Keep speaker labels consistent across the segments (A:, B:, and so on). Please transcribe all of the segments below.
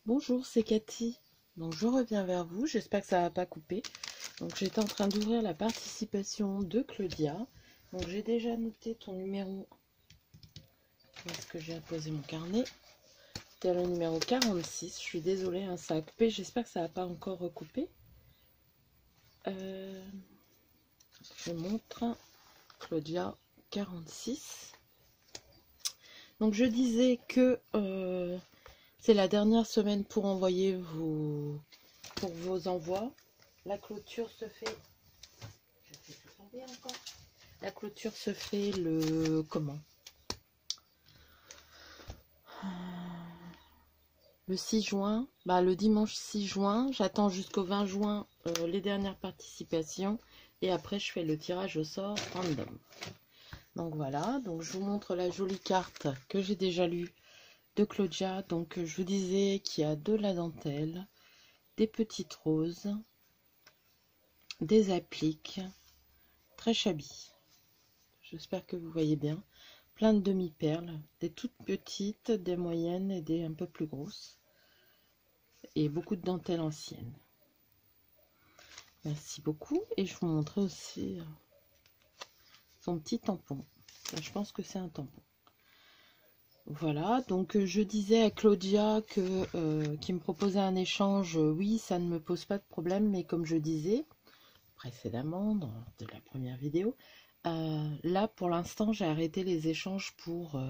A: Bonjour, c'est Cathy. Donc je reviens vers vous, j'espère que ça va pas couper. Donc j'étais en train d'ouvrir la participation de Claudia. Donc j'ai déjà noté ton numéro. Où est-ce que j'ai apposé mon carnet? C'était le numéro 46. Je suis désolée, hein, ça a coupé. J'espère que ça va pas encore recouper. Je montre Claudia 46. Donc je disais que c'est la dernière semaine pour envoyer vos envois. La clôture se fait. Je fais tout tomber encore. La clôture se fait le comment? Le 6 juin. Bah, le dimanche 6 juin. J'attends jusqu'au 20 juin les dernières participations. Et après, je fais le tirage au sort random. Donc voilà. Donc je vous montre la jolie carte que j'ai déjà lue de Claudia. Donc je vous disais qu'il y a de la dentelle, des petites roses, des appliques, très shabby. J'espère que vous voyez bien. Plein de demi-perles, des toutes petites, des moyennes et des un peu plus grosses. Et beaucoup de dentelle ancienne. Merci beaucoup. Et je vous montrerai aussi son petit tampon. Là, je pense que c'est un tampon. Voilà, donc je disais à Claudia qui me proposait un échange, oui, ça ne me pose pas de problème, mais comme je disais précédemment dans la première vidéo, là pour l'instant j'ai arrêté les échanges pour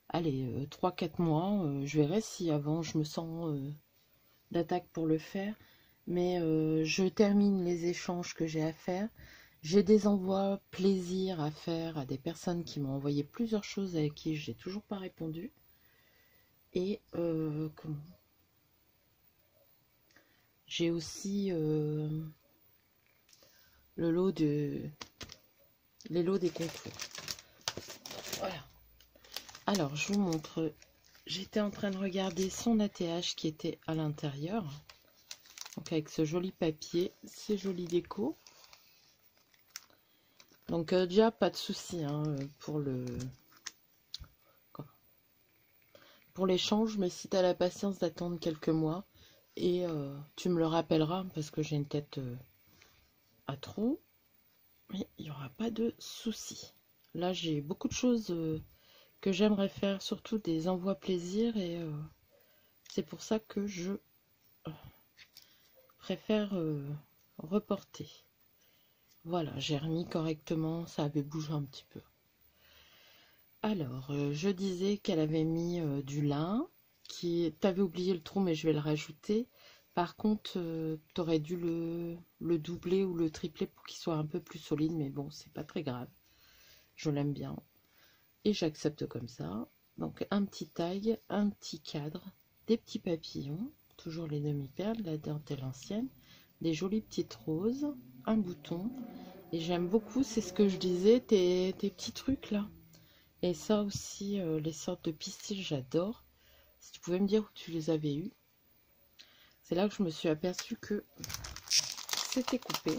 A: allez 3-4 mois. Je verrai si avant je me sens d'attaque pour le faire, mais je termine les échanges que j'ai à faire. J'ai des envois plaisir à faire à des personnes qui m'ont envoyé plusieurs choses avec qui j'ai toujours pas répondu. Et comment j'ai aussi le lot les lots des concours. Voilà. Alors je vous montre. J'étais en train de regarder son ATH qui était à l'intérieur. Donc avec ce joli papier, c'est joli déco. Donc déjà pas de souci hein, pour l'échange, mais si tu as la patience d'attendre quelques mois et tu me le rappelleras parce que j'ai une tête à trous, mais il n'y aura pas de souci. Là j'ai beaucoup de choses que j'aimerais faire, surtout des envois plaisir, et c'est pour ça que je préfère reporter. Voilà, j'ai remis correctement, ça avait bougé un petit peu. Alors, je disais qu'elle avait mis du lin, t'avais oublié le trou, mais je vais le rajouter. Par contre, t'aurais dû le doubler ou le tripler pour qu'il soit un peu plus solide, mais bon, c'est pas très grave. Je l'aime bien. Et j'accepte comme ça. Donc, un petit taille, un petit cadre, des petits papillons, toujours les demi-perles, la dentelle ancienne, des jolies petites roses, un bouton. Et j'aime beaucoup, c'est ce que je disais, tes petits trucs là. Et ça aussi, les sortes de pistils, j'adore. Si tu pouvais me dire où tu les avais eus. C'est là que je me suis aperçue que c'était coupé.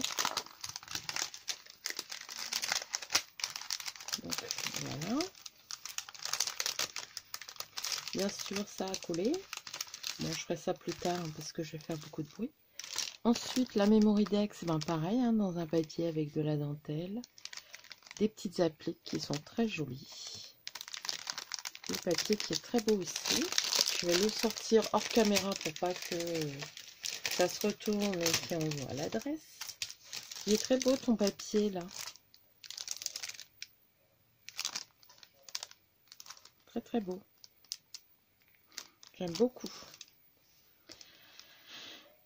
A: Donc voilà. Bien sûr, ça a collé. Bon, je ferai ça plus tard hein, parce que je vais faire beaucoup de bruit. Ensuite, la Mémoridex, ben pareil, hein, dans un papier avec de la dentelle. Des petites appliques qui sont très jolies. Le papier qui est très beau aussi. Je vais le sortir hors caméra pour pas que ça se retourne et qu'on voit l'adresse. Il est très beau ton papier là. Très très beau. J'aime beaucoup.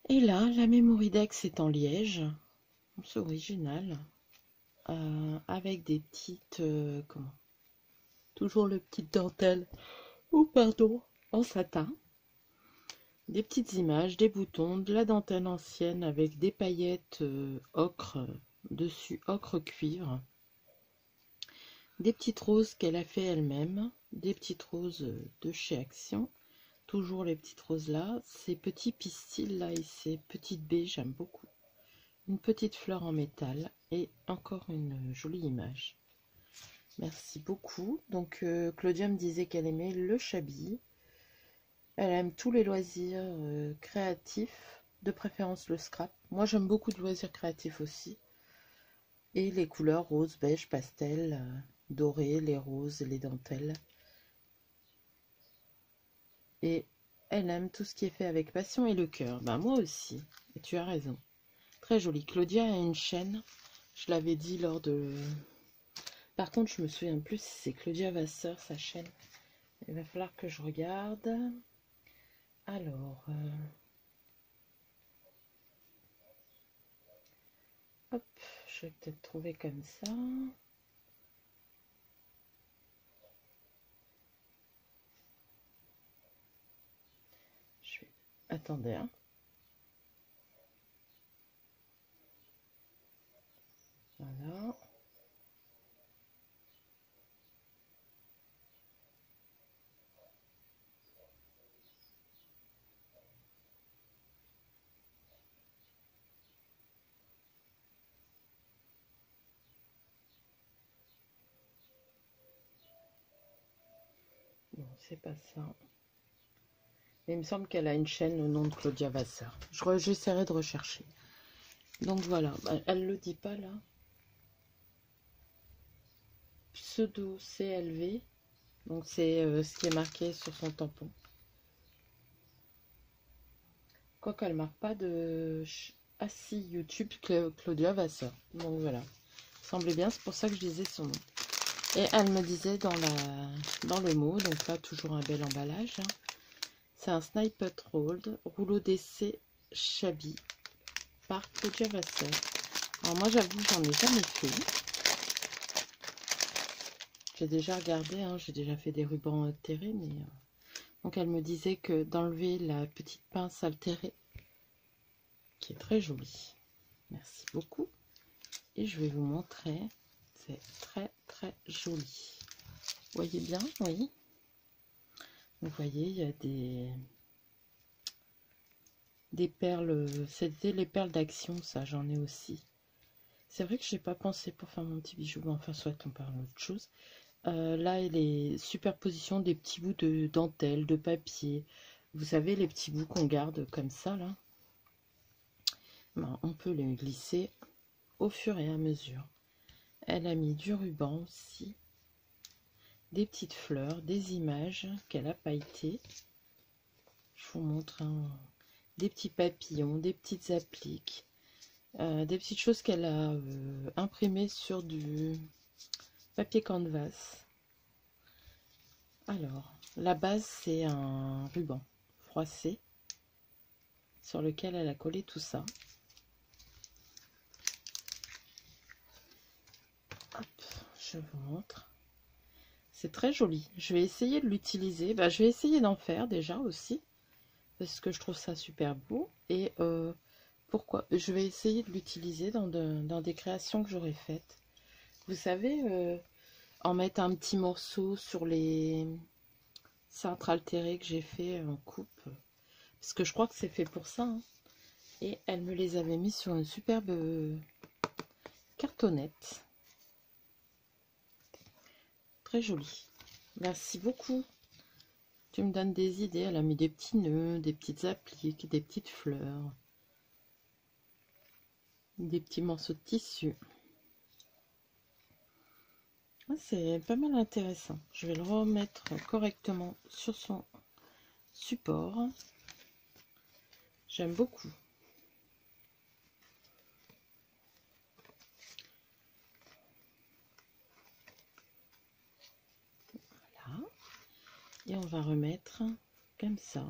A: Et là, la Mémoridex est en liège. C'est original. Avec des petites... comment? Toujours le petit dentelle. Oh pardon. En satin. Des petites images, des boutons, de la dentelle ancienne avec des paillettes ocre dessus, ocre cuivre. Des petites roses qu'elle a fait elle-même. Des petites roses de chez Action. Toujours les petites roses là. Ces petits pistils là et ces petites baies, j'aime beaucoup. Une petite fleur en métal et encore une jolie image. Merci beaucoup. Donc Claudia me disait qu'elle aimait le chablis. Elle aime tous les loisirs créatifs, de préférence le scrap. Moi, j'aime beaucoup de loisirs créatifs aussi. Et les couleurs rose, beige, pastel, doré, les roses, les dentelles. Et elle aime tout ce qui est fait avec passion et le cœur. Ben, moi aussi. Et tu as raison. Très jolie. Claudia a une chaîne. Je l'avais dit lors de... Par contre, je me souviens plus si c'est Claudia Vasseur, sa chaîne. Il va falloir que je regarde. Alors... hop, je vais peut-être trouver comme ça. Je vais... Attendez, hein. Voilà. Non, c'est pas ça. Mais il me semble qu'elle a une chaîne au nom de Claudia Vasseur. J'essaierai de rechercher. Donc voilà, elle le dit pas là. Pseudo CLV. Donc c'est ce qui est marqué sur son tampon. Quoique elle marque pas de... Ah si, YouTube Claudia Vasseur. Donc voilà. Semblait bien, c'est pour ça que je disais son nom. Et elle me disait dans le mot, donc là toujours un bel emballage. Hein. C'est un Sniper Rolled, rouleau d'essai Chabi par Claudia Vasseur. Alors moi j'avoue, j'en ai jamais fait. J'ai déjà regardé, hein, j'ai déjà fait des rubans terrés, mais... Donc elle me disait que d'enlever la petite pince altérée, qui est très jolie. Merci beaucoup. Et je vais vous montrer. C'est très très joli. Vous voyez bien? Oui. Vous voyez, il y a des perles. C'était les perles d'action, ça, j'en ai aussi. C'est vrai que j'ai pas pensé pour faire mon petit bijou, mais enfin, soit on parle d'autre chose. Là, les superpositions des petits bouts de dentelle, de papier. Vous savez, les petits bouts qu'on garde comme ça, là. Ben, on peut les glisser au fur et à mesure. Elle a mis du ruban aussi. Des petites fleurs, des images qu'elle a pailletées. Je vous montre des petits papillons, des petites appliques. Des petites choses qu'elle a imprimées sur du papier canvas. Alors, la base, c'est un ruban froissé sur lequel elle a collé tout ça. Hop, je vous montre. C'est très joli. Je vais essayer de l'utiliser. Bah, je vais essayer d'en faire déjà aussi, parce que je trouve ça super beau. Et pourquoi je vais essayer de l'utiliser dans des créations que j'aurais faites. Vous savez, en mettre un petit morceau sur les cintres altérés que j'ai fait en coupe. Parce que je crois que c'est fait pour ça. Hein. Et elle me les avait mis sur une superbe cartonnette. Très jolie. Merci beaucoup. Tu me donnes des idées. Elle a mis des petits nœuds, des petites appliques, des petites fleurs. Des petits morceaux de tissu. C'est pas mal intéressant. Je vais le remettre correctement sur son support. J'aime beaucoup. Voilà. Et on va remettre comme ça.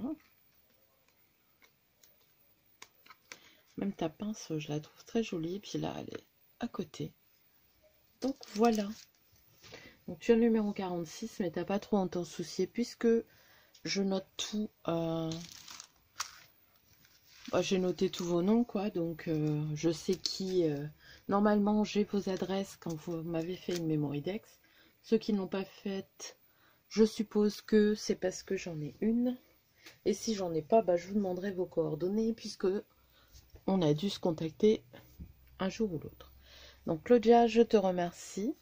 A: Même ta pince, je la trouve très jolie. Et puis là, elle est à côté. Donc voilà. Donc tu as le numéro 46, mais t'as pas trop à t'en soucier puisque je note tout. J'ai noté tous vos noms, quoi. Donc je sais qui. Normalement, j'ai vos adresses quand vous m'avez fait une Mémoridex. Ceux qui n'ont pas fait, je suppose que c'est parce que j'en ai une. Et si j'en ai pas, je vous demanderai vos coordonnées puisque on a dû se contacter un jour ou l'autre. Donc Claudia, je te remercie.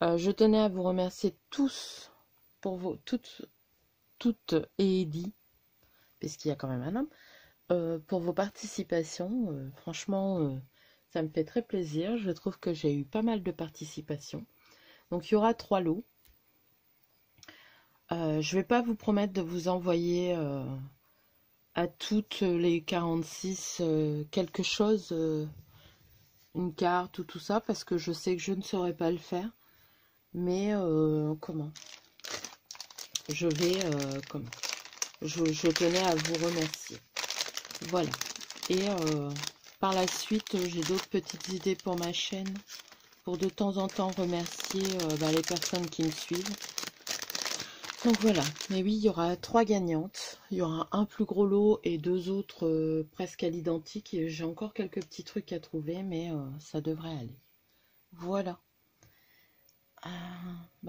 A: Je tenais à vous remercier tous pour toutes et Eddy puisqu'il y a quand même un homme, pour vos participations. Franchement, ça me fait très plaisir. Je trouve que j'ai eu pas mal de participations. Donc il y aura 3 lots. Je vais pas vous promettre de vous envoyer à toutes les 46 quelque chose, une carte ou tout ça, parce que je sais que je ne saurais pas le faire. Mais comment je vais je tenais à vous remercier. Voilà. Et par la suite, j'ai d'autres petites idées pour ma chaîne, pour de temps en temps remercier les personnes qui me suivent. Donc voilà. Mais oui, il y aura 3 gagnantes. Il y aura un plus gros lot et 2 autres presque à l'identique. Et j'ai encore quelques petits trucs à trouver, mais ça devrait aller. Voilà.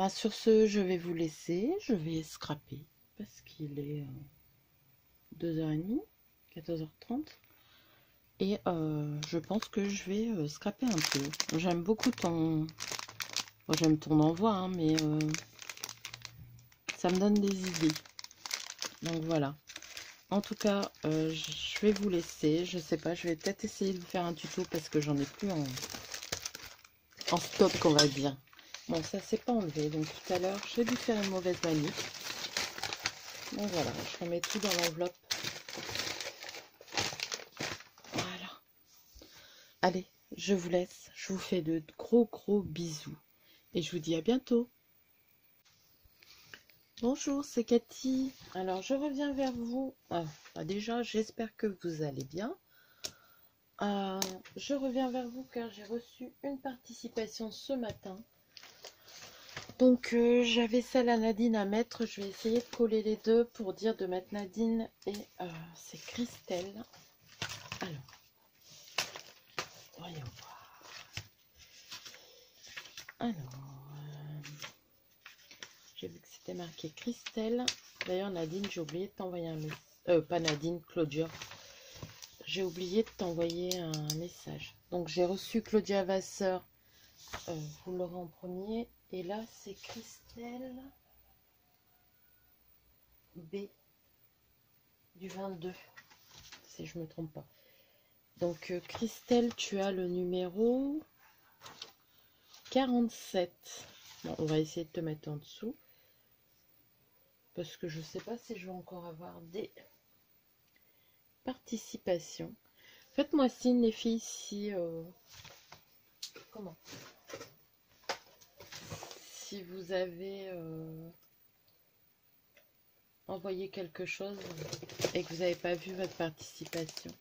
A: Sur ce, je vais vous laisser. Je vais scraper parce qu'il est 2h30, 14h30. Et je pense que je vais scraper un peu. J'aime beaucoup ton... Bon, j'aime ton envoi, hein, mais ça me donne des idées. Donc voilà. En tout cas, je vais vous laisser. Je sais pas, je vais peut-être essayer de vous faire un tuto parce que j'en ai plus en stock, on va dire. Bon, ça s'est pas enlevé. Donc tout à l'heure, j'ai dû faire une mauvaise manip. Donc voilà, je remets tout dans l'enveloppe. Voilà. Allez, je vous laisse. Je vous fais de gros bisous. Et je vous dis à bientôt. Bonjour, c'est Cathy. Alors, je reviens vers vous. Déjà, j'espère que vous allez bien. Je reviens vers vous car j'ai reçu une participation ce matin. Donc, j'avais celle à Nadine à mettre. Je vais essayer de coller les deux pour dire de mettre Nadine et c'est Christelle. Alors, voyons voir. Alors, j'ai vu que c'était marqué Christelle. D'ailleurs, Nadine, j'ai oublié de t'envoyer un message. Pas Nadine, Claudia. J'ai oublié de t'envoyer un message. Donc, j'ai reçu Claudia Vasseur. Vous l'aurez en premier. Et là, c'est Christelle B du 22. Si je ne me trompe pas. Donc, Christelle, tu as le numéro 47. Bon, on va essayer de te mettre en dessous. Parce que je ne sais pas si je vais encore avoir des participations. Faites-moi signe, les filles, si... comment? Si vous avez envoyé quelque chose et que vous n'avez pas vu votre participation.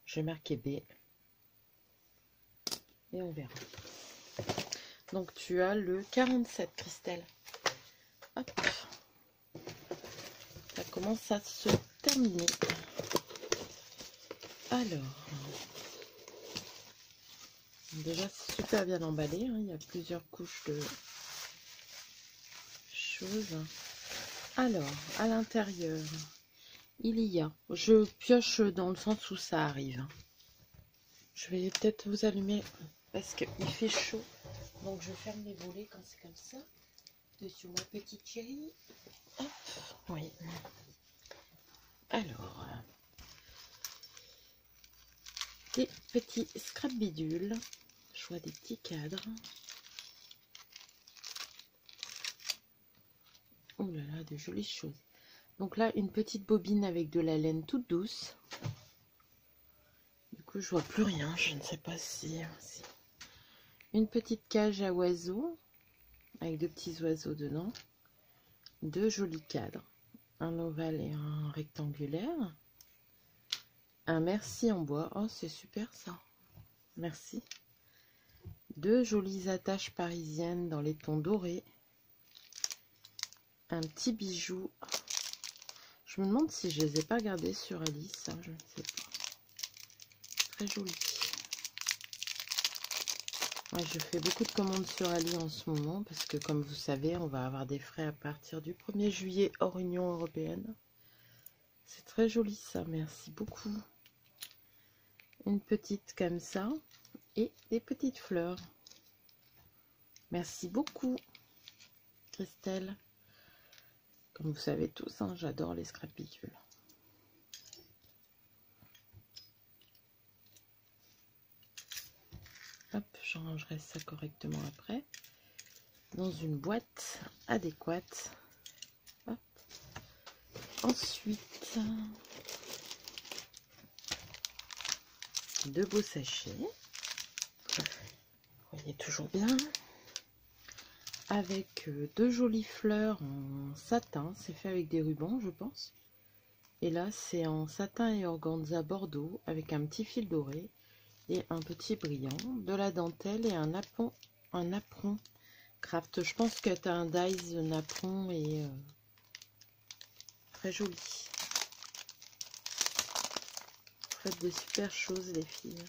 A: Je vais marquer B. Et on verra. Donc tu as le 47, Christelle. Hop. Ça commence à se terminer. Alors. Déjà, c'est super bien emballé. Hein. Il y a plusieurs couches de choses. Alors, à l'intérieur, il y a... Je pioche dans le sens où ça arrive. Je vais peut-être vous allumer parce qu'il fait chaud. Donc, je ferme les volets quand c'est comme ça. Dessus ma petite chérie. Hop, oui. Alors, des petits scrap bidules. Je vois des petits cadres. Oh là là, de jolies choses. Donc là, une petite bobine avec de la laine toute douce. Du coup, je vois plus rien. Je ne sais pas si... Une petite cage à oiseaux avec de petits oiseaux dedans. 2 jolis cadres. Un ovale et un rectangulaire. Un merci en bois. Oh, c'est super ça. Merci. 2 jolies attaches parisiennes dans les tons dorés. Un petit bijou. Je me demande si je les ai pas gardés sur Alice. Hein, je ne sais pas. Très joli. Ouais, je fais beaucoup de commandes sur Ali en ce moment parce que, comme vous savez, on va avoir des frais à partir du 1er juillet hors Union européenne. C'est très joli ça, merci beaucoup. Une petite comme ça et des petites fleurs. Merci beaucoup Christelle. Comme vous savez tous, hein, j'adore les scrapicules. Hop, je rangerai ça correctement après dans une boîte adéquate. Hop. Ensuite, 2 beaux sachets. Vous voyez toujours bien. Avec 2 jolies fleurs en satin. C'est fait avec des rubans, je pense. Et là, c'est en satin et organza bordeaux avec un petit fil doré et un petit brillant, de la dentelle et un apron craft. Je pense que tu as un dies napperon et très joli. Vous faites de super choses les filles.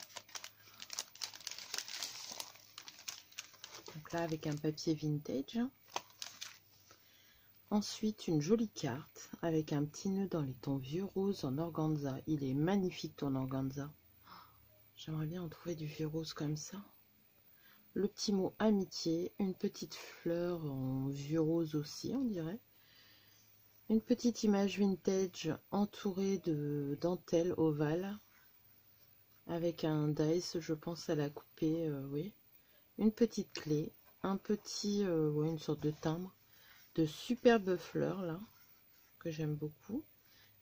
A: Donc là avec un papier vintage. Ensuite une jolie carte avec un petit nœud dans les tons vieux rose en organza. Il est magnifique ton organza. J'aimerais bien en trouver du vieux rose comme ça. Le petit mot amitié, une petite fleur en vieux rose aussi on dirait. Une petite image vintage entourée de dentelle ovale avec un dice, je pense à la couper, oui. Une petite clé, un petit, ouais, une sorte de timbre, de superbes fleurs là, que j'aime beaucoup.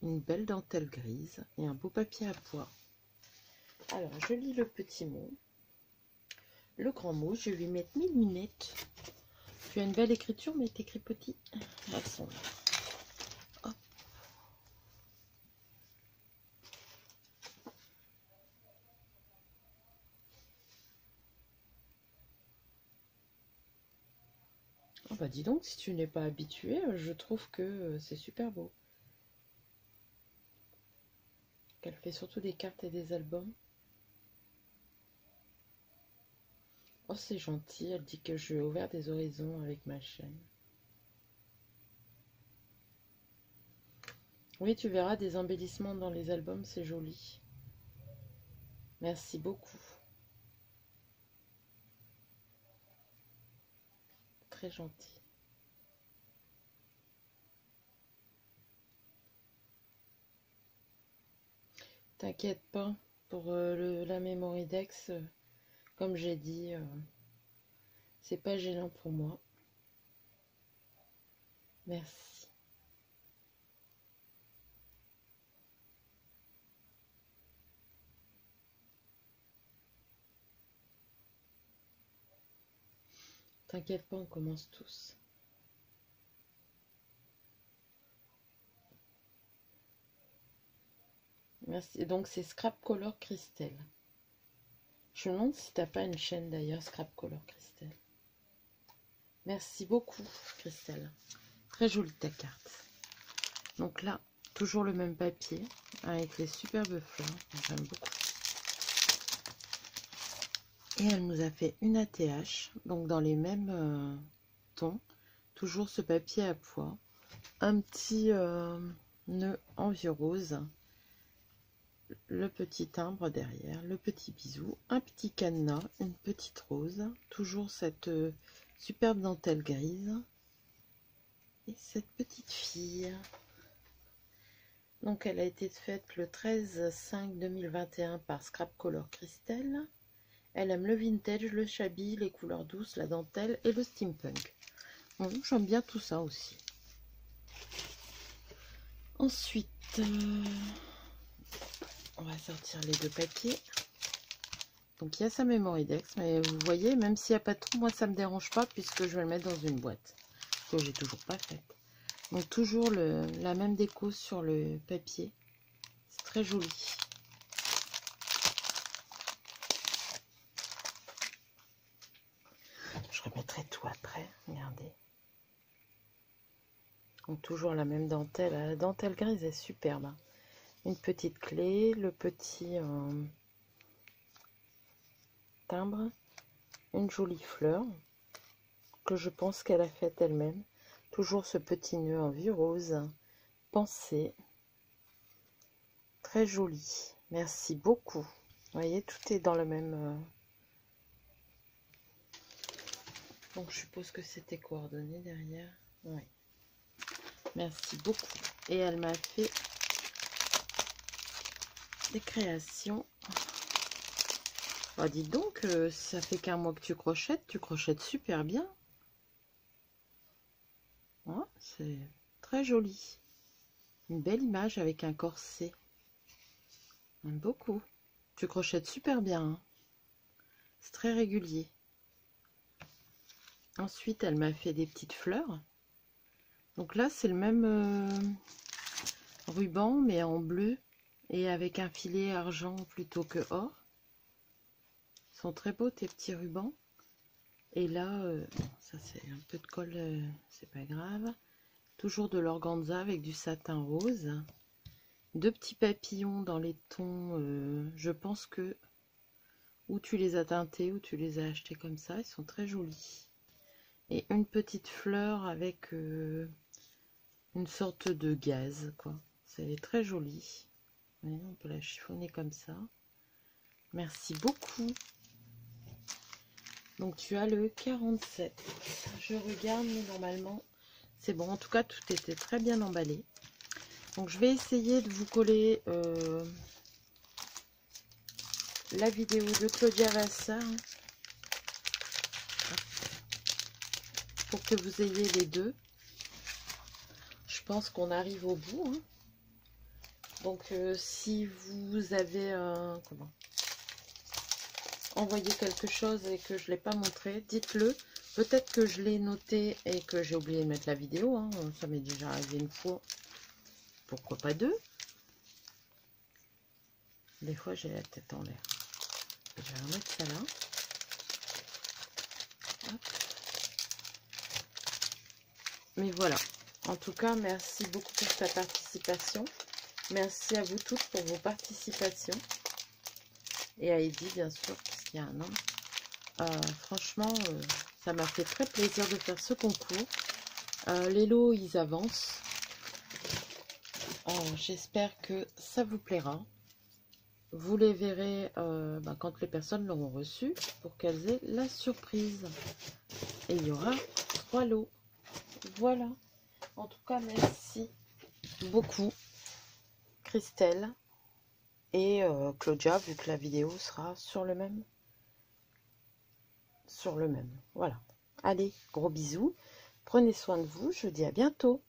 A: Une belle dentelle grise et un beau papier à pois. Alors, je lis le petit mot. Le grand mot, je vais lui mettre 1000 lunettes. Tu as une belle écriture, mais t'écris petit. Façon. Hop. Oh bah dis donc, si tu n'es pas habitué, je trouve que c'est super beau. Elle fait surtout des cartes et des albums. Oh, c'est gentil, elle dit que je vais ouvrir des horizons avec ma chaîne. Oui, tu verras des embellissements dans les albums, c'est joli. Merci beaucoup. Très gentil. T'inquiète pas, pour la Memory Dex, comme j'ai dit, c'est pas gênant pour moi. Merci. T'inquiète pas, on commence tous. Merci. Donc c'est Scrap Color Christelle. Je me demande si t'as pas une chaîne d'ailleurs, Scrap Color Christelle. Merci beaucoup Christelle. Très jolie ta carte. Donc là, toujours le même papier avec les superbes fleurs. J'aime beaucoup. Et elle nous a fait une ATH, donc dans les mêmes tons. Toujours ce papier à pois. Un petit nœud en vieux rose. Le petit timbre derrière. Le petit bisou. Un petit cadenas. Une petite rose. Toujours cette superbe dentelle grise. Et cette petite fille. Donc elle a été faite le 13/5/2021 par Scrap Color Christelle. Elle aime le vintage, le shabby, les couleurs douces, la dentelle et le steampunk. Bon, j'aime bien tout ça aussi. Ensuite, on va sortir les 2 papiers. Donc il y a sa Memory Dex, mais vous voyez, même s'il n'y a pas de trou, moi ça me dérange pas puisque je vais le mettre dans une boîte que j'ai toujours pas faite. Donc toujours la même déco sur le papier. C'est très joli. Je remettrai tout après, regardez. Donc toujours la même dentelle. La dentelle grise est superbe. Une petite clé, le petit timbre, une jolie fleur que je pense qu'elle a faite elle-même. Toujours ce petit nœud en vieux rose, pensé. très joli. Merci beaucoup. Vous voyez, tout est dans le même... Donc, je suppose que c'était coordonné derrière. Oui. Merci beaucoup. Et elle m'a fait des créations. Oh, dis donc, ça fait qu'un mois que tu crochettes super bien. Oh, c'est très joli. Une belle image avec un corset. J'aime beaucoup. Tu crochettes super bien. Hein. C'est très régulier. Ensuite, elle m'a fait des petites fleurs. Donc là, c'est le même ruban, mais en bleu et avec un filet argent plutôt que or. Ils sont très beaux, tes petits rubans. Et là, ça c'est un peu de colle, c'est pas grave. Toujours de l'organza avec du satin rose. Deux petits papillons dans les tons, je pense que ou tu les as teintés ou tu les as achetés comme ça. Ils sont très jolis. Et une petite fleur avec une sorte de gaze, quoi. C'est très joli. On peut la chiffonner comme ça. Merci beaucoup. Donc tu as le 47. Je regarde, mais normalement c'est bon. En tout cas, tout était très bien emballé. Donc je vais essayer de vous coller la vidéo de Claudia Vassa pour que vous ayez les deux. Je pense qu'on arrive au bout. Hein. Donc si vous avez envoyé quelque chose et que je ne l'ai pas montré, dites-le. Peut-être que je l'ai noté et que j'ai oublié de mettre la vidéo. Hein. Ça m'est déjà arrivé une fois. Pourquoi pas deux? Des fois, j'ai la tête en l'air. Je vais remettre ça là. Hop. Mais voilà. En tout cas, merci beaucoup pour ta participation. Merci à vous toutes pour vos participations. Et à Eddy, bien sûr, parce qu'il y a un an. Franchement, ça m'a fait très plaisir de faire ce concours. Les lots, ils avancent. J'espère que ça vous plaira. Vous les verrez quand les personnes l'auront reçu pour qu'elles aient la surprise. Et il y aura 3 lots. Voilà. En tout cas, merci beaucoup Christelle et Claudia, vu que la vidéo sera sur le même. Voilà. Allez, gros bisous. Prenez soin de vous. Je vous dis à bientôt.